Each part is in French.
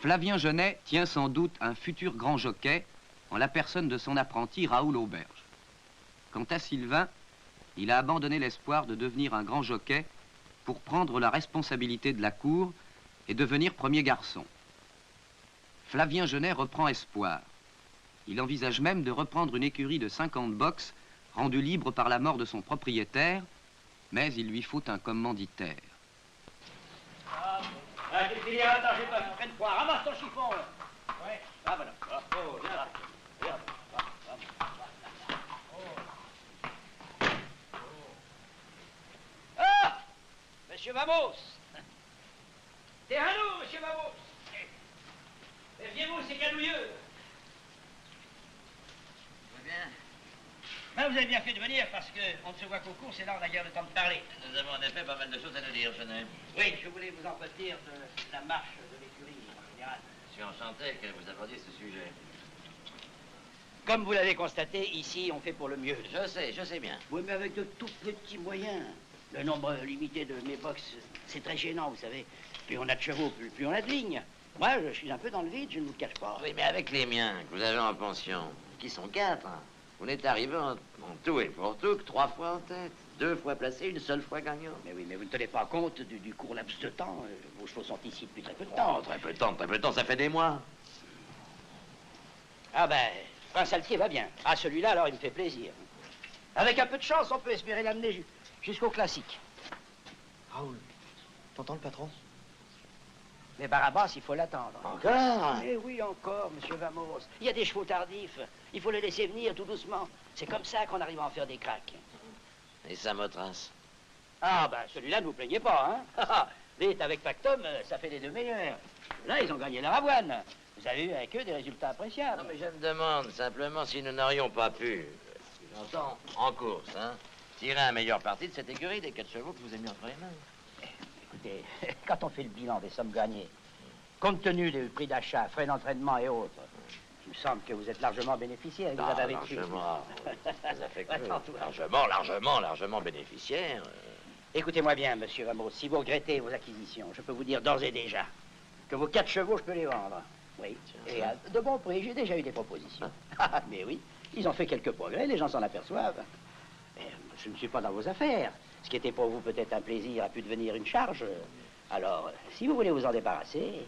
Flavien Genet tient sans doute un futur grand jockey en la personne de son apprenti Raoul Auberge. Quant à Sylvain, il a abandonné l'espoir de devenir un grand jockey pour prendre la responsabilité de la cour et devenir premier garçon. Flavien Genet reprend espoir. Il envisage même de reprendre une écurie de 50 box rendue libre par la mort de son propriétaire, mais il lui faut un commanditaire. Attends, j'ai pas fait de poids. Ramasse ton chiffon. Ouais. Ah, voilà. Oh, viens là. Viens. Ah! Monsieur Vamos! T'es à nous, monsieur Vamos! Méfiez-vous, c'est canouilleux. Bien. Ben, vous avez bien fait de venir parce qu'on ne se voit qu'au cours, c'est là on a guère le temps de parler. Nous avons en effet pas mal de choses à nous dire, Genet. Oui, je voulais vous entretenir de la marche de l'écurie en général. Je suis enchanté que vous abordiez ce sujet. Comme vous l'avez constaté, ici, on fait pour le mieux. Je sais bien. Oui, mais avec de tout petits moyens. Le nombre limité de mes box, c'est très gênant, vous savez. Plus on a de chevaux, plus on a de lignes. Moi, je suis un peu dans le vide, je ne vous le cache pas. Oui, mais avec les miens, que vous avez en pension, qui sont 4, hein, vous n'êtes arrivé en tout et pour tout que 3 fois en tête. 2 fois placé, une seule fois gagnant. Mais oui, mais vous ne tenez pas compte du court laps de temps. Vos chevaux sont ici depuis très peu de temps. Oh, très peu de temps, ça fait des mois. Ah ben, un saltier va bien. Ah, celui-là, alors, il me fait plaisir. Avec un peu de chance, on peut espérer l'amener jusqu'au classique. Raoul, t'entends le patron? Mais Barabas, il faut l'attendre. Encore? Eh oui, encore, monsieur Vamos. Il y a des chevaux tardifs. Il faut les laisser venir tout doucement. C'est comme ça qu'on arrive à en faire des cracks. Et Samothrace? Ah, ben, celui-là, ne vous plaignez pas, hein? Vite, avec Pactum, ça fait les 2 meilleurs. Là, ils ont gagné leur avoine. Vous avez eu avec eux des résultats appréciables. Non, mais je me demande simplement si nous n'aurions pas pu, j'entends, en course, hein, tirer un meilleur parti de cette écurie des 4 chevaux que vous avez mis entre les mains. Écoutez, quand on fait le bilan des sommes gagnées, compte tenu des prix d'achat, frais d'entraînement et autres, il me semble que vous êtes largement bénéficiaire. Vous avez avec largement. Largement bénéficiaire. Écoutez-moi bien, monsieur Vamos, si vous regrettez vos acquisitions, je peux vous dire d'ores et déjà que vos 4 chevaux, je peux les vendre. Oui, et à de bons prix, j'ai déjà eu des propositions. Mais oui, ils ont fait quelques progrès, les gens s'en aperçoivent. Mais je ne suis pas dans vos affaires. Ce qui était pour vous peut-être un plaisir a pu devenir une charge. Alors, si vous voulez vous en débarrasser,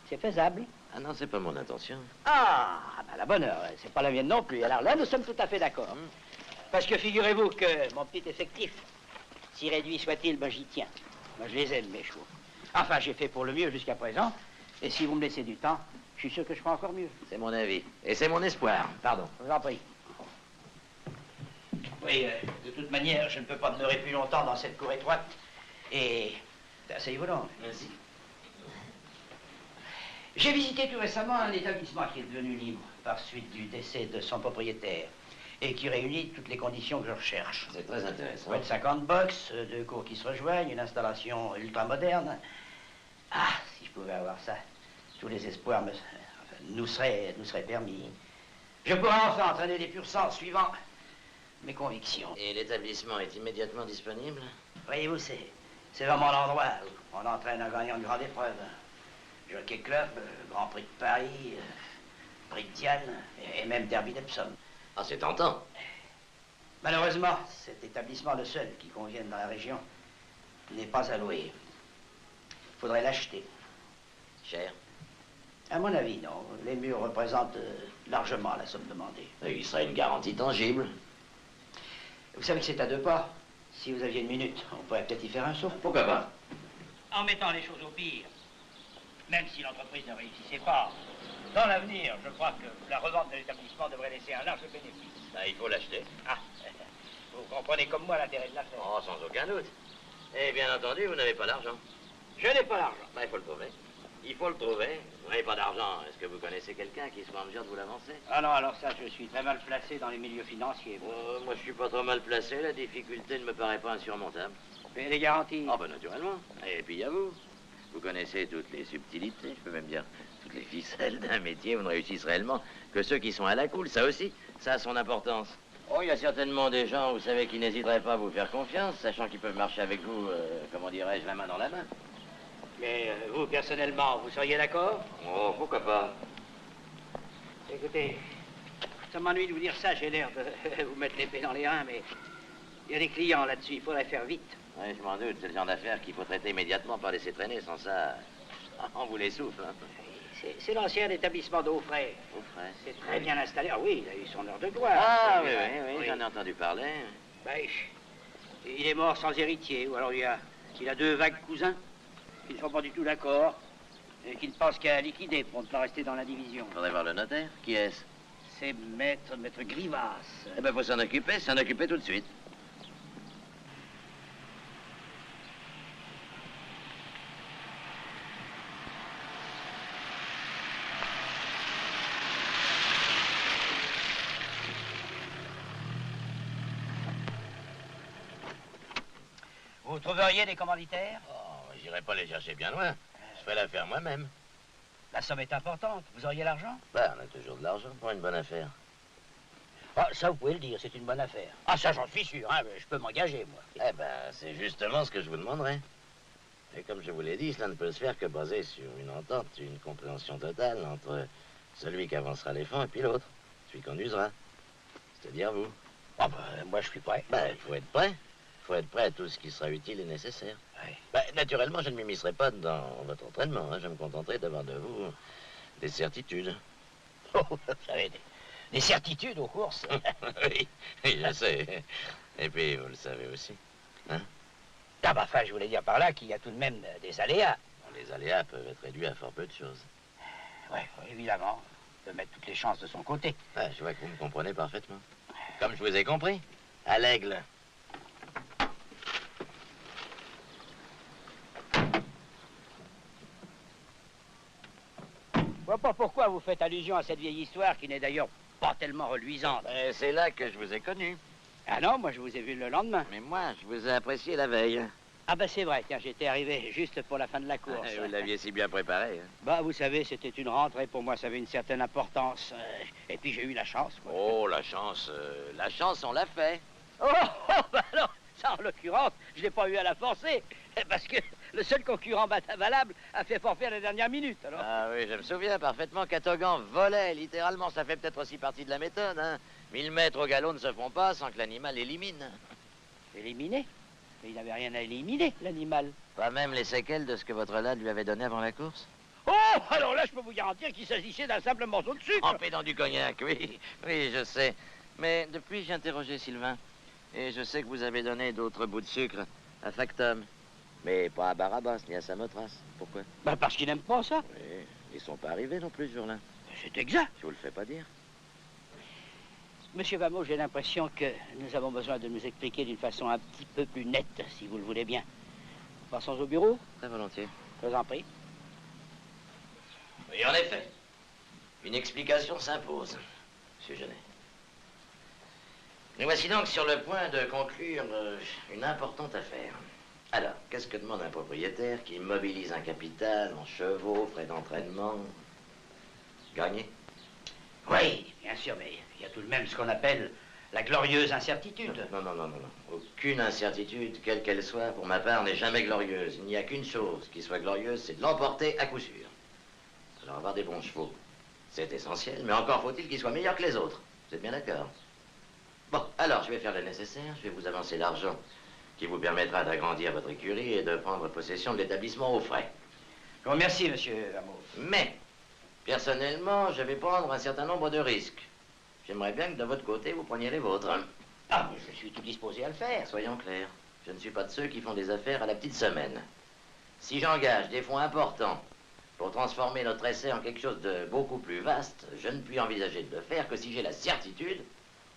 c'est faisable. Ah non, c'est pas mon intention. Ah, ben la bonne heure, c'est pas la mienne non plus. Alors là, nous sommes tout à fait d'accord. Parce que figurez-vous que mon petit effectif, si réduit soit-il, ben j'y tiens. Moi, je les aime, mes chevaux. Enfin, j'ai fait pour le mieux jusqu'à présent. Et si vous me laissez du temps, je suis sûr que je ferai encore mieux. C'est mon avis. Et c'est mon espoir. Pardon. Je vous en prie. Oui, de toute manière, je ne peux pas demeurer plus longtemps dans cette cour étroite. Et asseyez-vous donc. Merci. J'ai visité tout récemment un établissement qui est devenu libre par suite du décès de son propriétaire et qui réunit toutes les conditions que je recherche. C'est très intéressant. Près de 50 box, 2 cours qui se rejoignent, une installation ultra moderne. Ah, si je pouvais avoir ça, tous les espoirs nous seraient permis. Je pourrais enfin entraîner des pur sang suivant mes convictions. Et l'établissement est immédiatement disponible? Voyez-vous, c'est vraiment l'endroit où on entraîne un gagnant de grande épreuve. Jockey Club, Grand Prix de Paris, Prix de Diane et même Derby d'Epsom. Ah, c'est tentant. Malheureusement, cet établissement, le seul qui convienne dans la région, n'est pas à louer. Il faudrait l'acheter. Cher? À mon avis, non. Les murs représentent largement la somme demandée. Et il serait une garantie tangible. Vous savez que c'est à 2 pas. Si vous aviez une minute, on pourrait peut-être y faire un saut. Pourquoi pas? En mettant les choses au pire, même si l'entreprise ne réussissait pas, dans l'avenir, je crois que la revente de l'établissement devrait laisser un large bénéfice. Ah, il faut l'acheter. Ah, vous comprenez comme moi l'intérêt de l'affaire. Oh, sans aucun doute. Et bien entendu, vous n'avez pas d'argent. Je n'ai pas l'argent. Ben, il faut le trouver. Il faut le trouver. Vous n'avez pas d'argent. Est-ce que vous connaissez quelqu'un qui soit en mesure de vous l'avancer? Ah non, alors ça, je suis très mal placé dans les milieux financiers. Moi, je suis pas trop mal placé. La difficulté ne me paraît pas insurmontable. Et les garanties? Ah, ben, naturellement. Et puis, il y a vous. Vous connaissez toutes les subtilités, je peux même dire toutes les ficelles d'un métier. Vous ne réussissez réellement que ceux qui sont à la cool. Ça aussi, ça a son importance. Oh, il y a certainement des gens, vous savez, qui n'hésiteraient pas à vous faire confiance, sachant qu'ils peuvent marcher avec vous, comment dirais-je, la main dans la main. Mais vous, personnellement, vous seriez d'accord? Oh, pourquoi pas? Écoutez, ça m'ennuie de vous dire ça, j'ai l'air de vous mettre l'épée dans les reins, mais il y a des clients là-dessus, il faudrait faire vite. Oui, je m'en doute, c'est le genre d'affaire qu'il faut traiter immédiatement, pas laisser traîner, sans ça, on vous les souffle. Hein. C'est l'ancien établissement d'Aufray. Aufray? C'est très bien installé. Ah oui, il a eu son heure de gloire. Ah oui, oui, j'en ai entendu parler. Ben, il est mort sans héritier, ou alors il a deux vagues cousins qui ne sont pas du tout d'accord et qui ne pensent qu'à liquider pour ne pas rester dans la division. Faudrait voir le notaire. Qui est-ce? C'est maître Grivas. Eh ben, faut s'en occuper tout de suite. Vous trouveriez des commanditaires? Oh, j'irai pas les chercher bien loin. Je fais l'affaire moi-même. La somme est importante. Vous auriez l'argent? Ben, on a toujours de l'argent pour une bonne affaire. Ah, ça, vous pouvez le dire, c'est une bonne affaire. Ah, ça, j'en suis sûr, hein, je peux m'engager, moi. Eh ben, c'est justement ce que je vous demanderai. Et comme je vous l'ai dit, cela ne peut se faire que basé sur une entente, une compréhension totale entre celui qui avancera les fonds et puis l'autre, celui qu'on usera. C'est-à-dire vous. Ah, ben, moi, je suis prêt. Ben, il faut être prêt. Il faut être prêt à tout ce qui sera utile et nécessaire. Oui. Ben, naturellement, je ne m'immiscerai pas dans votre entraînement. Hein. Je me contenterai d'avoir de vous des certitudes. Oh, vous savez, des certitudes aux courses. Oui, je sais. Et puis, vous le savez aussi. Hein? Ah, bah, enfin, je voulais dire par là qu'il y a tout de même des aléas. Bon, les aléas peuvent être réduits à fort peu de choses. Oui, évidemment. On peut mettre toutes les chances de son côté. Ah, je vois que vous me comprenez parfaitement. Comme je vous ai compris. À l'aigle. Je vois pas pourquoi vous faites allusion à cette vieille histoire qui n'est d'ailleurs pas tellement reluisante. C'est là que je vous ai connu. Ah non, moi je vous ai vu le lendemain. Mais moi, je vous ai apprécié la veille. Ah bah c'est vrai, tiens, j'étais arrivé juste pour la fin de la course. Ah, vous l'aviez si bien préparé. Hein. Bah vous savez, c'était une rentrée, pour moi ça avait une certaine importance. Et puis j'ai eu la chance, quoi. Oh, la chance, on l'a fait. Oh, bah alors, ça en l'occurrence, je l'ai pas eu à la forcer. Parce que le seul concurrent valable a fait forfait à la dernière minute, alors. Ah oui, je me souviens parfaitement qu'Atogan volait, littéralement. Ça fait peut-être aussi partie de la méthode, hein. 1000 mètres au galop ne se font pas sans que l'animal élimine. Éliminé? Mais il n'avait rien à éliminer, l'animal. Pas même les séquelles de ce que votre lad lui avait donné avant la course? Oh, alors là, je peux vous garantir qu'il s'agissait d'un simple morceau de sucre. Trempé dans du cognac, oui. Oui, je sais. Mais depuis, j'ai interrogé Sylvain. Et je sais que vous avez donné d'autres bouts de sucre à Factum. Mais pas à Barabbas, ni à Samothrace. Pourquoi? Bah parce qu'il n'aime pas ça. Oui, ils sont pas arrivés non plus ce jour-là. C'est exact. Je vous le fais pas dire. Monsieur Vamo, j'ai l'impression que nous avons besoin de nous expliquer d'une façon un petit peu plus nette, si vous le voulez bien. Passons au bureau? Très volontiers. Je vous en prie. Oui, en effet. Une explication s'impose, monsieur Genet. Nous voici donc sur le point de conclure une importante affaire. Alors, qu'est-ce que demande un propriétaire qui mobilise un capital en chevaux, frais d'entraînement? Gagner? Oui, bien sûr, mais il y a tout de même ce qu'on appelle la glorieuse incertitude. Non. Aucune incertitude, quelle qu'elle soit, pour ma part, n'est jamais glorieuse. Il n'y a qu'une chose qui soit glorieuse, c'est de l'emporter à coup sûr. Alors, avoir des bons chevaux, c'est essentiel, mais encore faut-il qu'ils soient meilleurs que les autres. Vous êtes bien d'accord? Bon, alors, je vais faire le nécessaire. Je vais vous avancer l'argent qui vous permettra d'agrandir votre écurie et de prendre possession de l'établissement aux frais. Je vous remercie, monsieur Vamo. Mais, personnellement, je vais prendre un certain nombre de risques. J'aimerais bien que de votre côté, vous preniez les vôtres. Hein. Ah, mais je suis tout disposé à le faire. Soyons clairs, je ne suis pas de ceux qui font des affaires à la petite semaine. Si j'engage des fonds importants pour transformer notre essai en quelque chose de beaucoup plus vaste, je ne puis envisager de le faire que si j'ai la certitude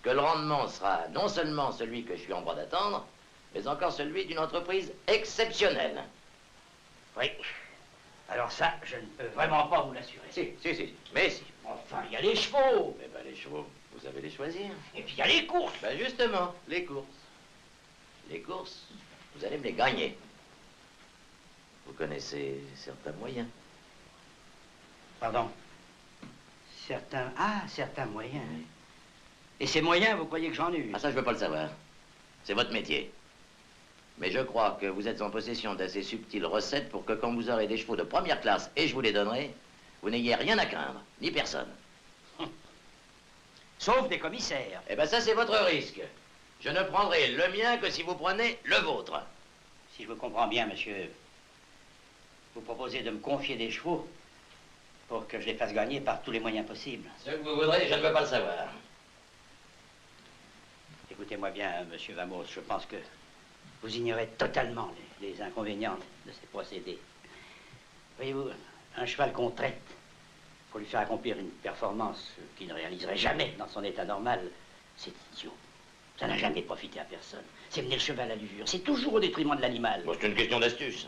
que le rendement sera non seulement celui que je suis en droit d'attendre, mais encore celui d'une entreprise exceptionnelle. Oui. Alors ça, je ne peux vraiment pas vous l'assurer. Si, mais si. Enfin, il y a les chevaux. Eh ben, les chevaux, vous savez les choisir. Et puis il y a les courses. Ben, justement, les courses. Les courses, vous allez me les gagner. Vous connaissez certains moyens. Pardon? Certains moyens. Oui. Et ces moyens, vous croyez que j'en ai eu? Ah, ça, je veux pas le savoir. C'est votre métier. Mais je crois que vous êtes en possession d'assez subtiles recettes pour que quand vous aurez des chevaux de première classe, et je vous les donnerai, vous n'ayez rien à craindre, ni personne. Sauf des commissaires. Eh ben ça, c'est votre risque. Je ne prendrai le mien que si vous prenez le vôtre. Si je vous comprends bien, monsieur, vous proposez de me confier des chevaux pour que je les fasse gagner par tous les moyens possibles. Ce que vous voudrez, je ne veux pas le savoir. Écoutez-moi bien, monsieur Vamos, je pense que vous ignorez totalement les inconvénients de ces procédés. Voyez-vous, un cheval qu'on traite pour lui faire accomplir une performance qu'il ne réaliserait jamais dans son état normal, c'est idiot. Ça n'a jamais profité à personne. C'est mener le cheval à l'usure. C'est toujours au détriment de l'animal. Bon, c'est une question d'astuce.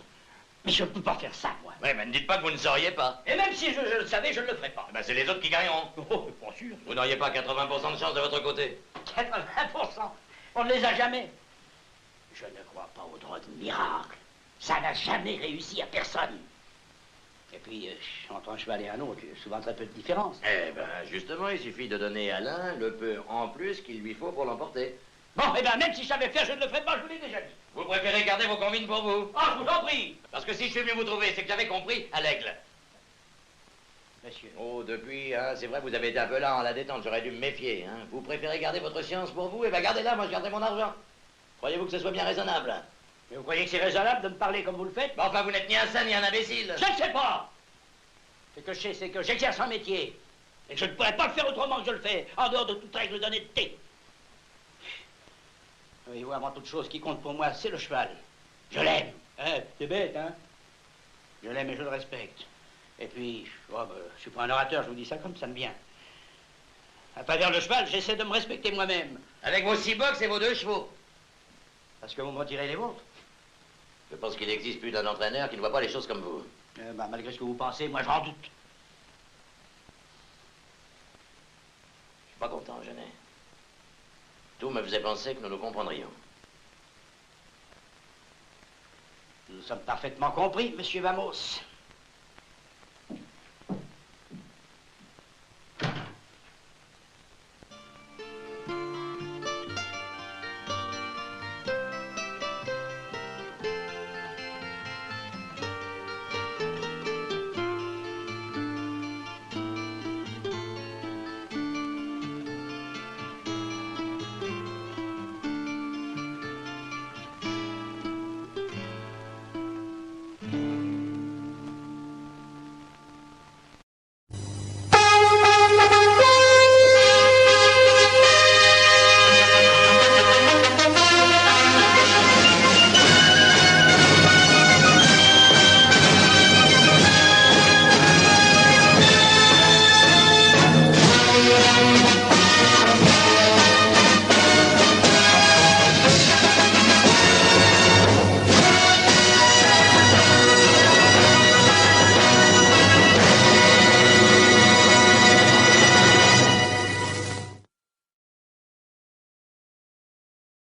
Mais je ne peux pas faire ça, moi. Oui, mais ne dites pas que vous ne sauriez pas. Et même si je le savais, je ne le ferais pas. Eh ben, c'est les autres qui gagneront. Oh, pas sûr. Vous n'auriez pas 80% de chance de votre côté. 80%. On ne les a jamais. Je ne crois pas au droit de miracle. Ça n'a jamais réussi à personne. Et puis, entre un cheval et un autre, il y a souvent très peu de différence. Eh ben, justement, il suffit de donner à l'un le peu en plus qu'il lui faut pour l'emporter. Bon, eh bien, même si je savais faire, je ne le ferais pas, je vous l'ai déjà dit. Vous préférez garder vos combines pour vous? Ah, je vous en prie. Parce que si je suis venu vous trouver, c'est que j'avais compris à l'aigle. Monsieur. Oh, depuis, hein, c'est vrai, vous avez été un peu là en la détente, j'aurais dû me méfier. Hein. Vous préférez garder votre science pour vous? Eh ben, gardez-la, moi je garderai mon argent. Croyez-vous que ce soit bien raisonnable? Mais vous croyez que c'est raisonnable de me parler comme vous le faites? Bon, enfin, vous n'êtes ni un saint ni un imbécile. Je ne sais pas. Ce que je sais, c'est que j'exerce un métier. Et que je ne pourrais pas le faire autrement que je le fais, en dehors de toute règle d'honnêteté. Voyez-vous, avant toute chose, ce qui compte pour moi, c'est le cheval. Je l'aime. Hein, c'est bête, hein? Je l'aime et je le respecte. Et puis, oh, ben, je suis pas un orateur, je vous dis ça comme ça me vient. À travers le cheval, j'essaie de me respecter moi-même. Avec vos 6 box et vos 2 chevaux. Parce que vous me retirez les vôtres. Je pense qu'il existe plus d'un entraîneur qui ne voit pas les choses comme vous. Ben, malgré ce que vous pensez, moi j'en doute. Je suis pas content, Genet. Tout me faisait penser que nous nous comprendrions. Nous sommes parfaitement compris, monsieur Vamos.